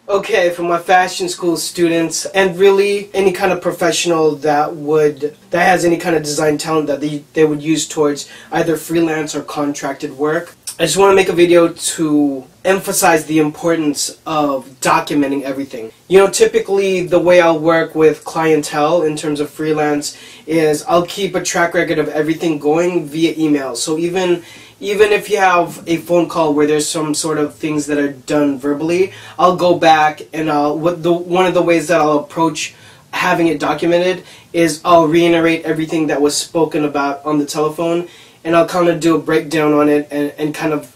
Okay, for my fashion school students, and really any kind of professional that has any kind of design talent that they would use towards either freelance or contracted work, I just want to make a video to emphasize the importance of documenting everything. You know, typically the way I'll work with clientele in terms of freelance is I'll keep a track record of everything going via email. So even if you have a phone call where there's some sort of things that are done verbally, I'll go back and one of the ways that I'll approach having it documented is I'll reiterate everything that was spoken about on the telephone, and I'll kind of do a breakdown on it and kind of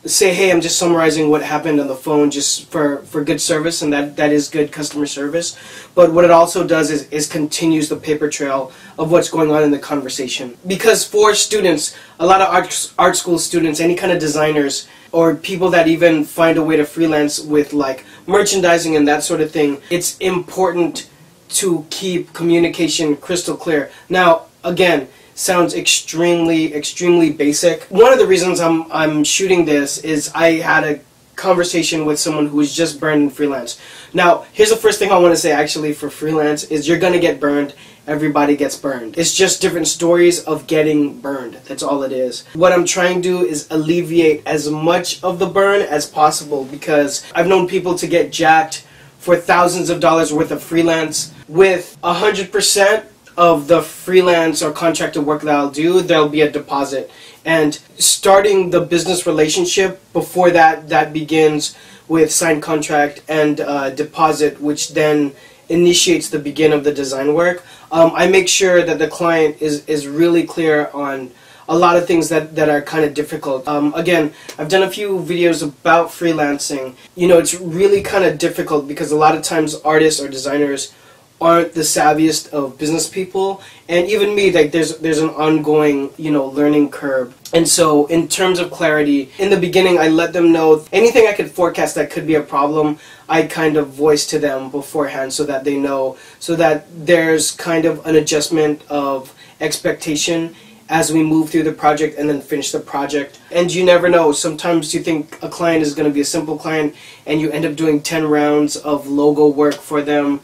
say, hey, I'm just summarizing what happened on the phone just for good service, and that is good customer service. But what it also does is continues the paper trail of what's going on in the conversation. Because for students, a lot of art school students, any kind of designers, or people that even find a way to freelance with like merchandising and that sort of thing, it's important to keep communication crystal clear. Now, again, sounds extremely basic. One of the reasons I'm shooting this is I had a conversation with someone who was just burned in freelance. Now, here's the first thing I want to say actually for freelance is you're gonna get burned. Everybody gets burned. It's just different stories of getting burned. That's all it is. What I'm trying to do is alleviate as much of the burn as possible, because I've known people to get jacked for thousands of dollars worth of freelance. With 100% of the freelance or contracted work that I'll do, there'll be a deposit. And starting the business relationship before that begins with signed contract and deposit, which then initiates the begin of the design work. I make sure that the client is really clear on a lot of things that are kind of difficult. Again, I've done a few videos about freelancing. You know, it's really kind of difficult because a lot of times artists or designers aren't the savviest of business people, and even me, like there's an ongoing, you know, learning curve. And so in terms of clarity, in the beginning I let them know anything I could forecast that could be a problem, I kind of voice to them beforehand so that they know, so that there's kind of an adjustment of expectation as we move through the project and then finish the project. And you never know, sometimes you think a client is going to be a simple client and you end up doing 10 rounds of logo work for them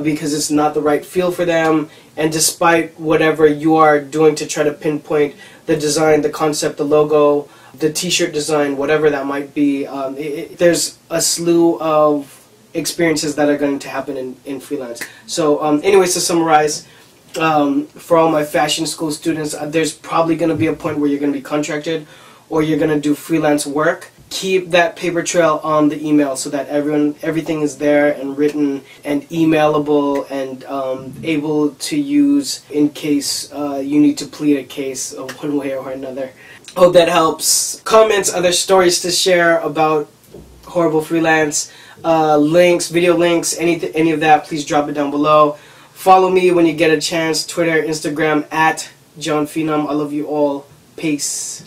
because it's not the right feel for them, and despite whatever you are doing to try to pinpoint the design, the concept, the logo, the t-shirt design, whatever that might be, there's a slew of experiences that are going to happen in freelance. So anyways, to summarize, for all my fashion school students, there's probably going to be a point where you're going to be contracted or you're going to do freelance work. Keep that paper trail on the email so that everything is there and written and emailable and able to use in case you need to plead a case of one way or another. Hope that helps. Comments, other stories to share about horrible freelance, links, video links, any of that, please drop it down below. Follow me when you get a chance, Twitter, Instagram, @John Phenom. I love you all. Peace.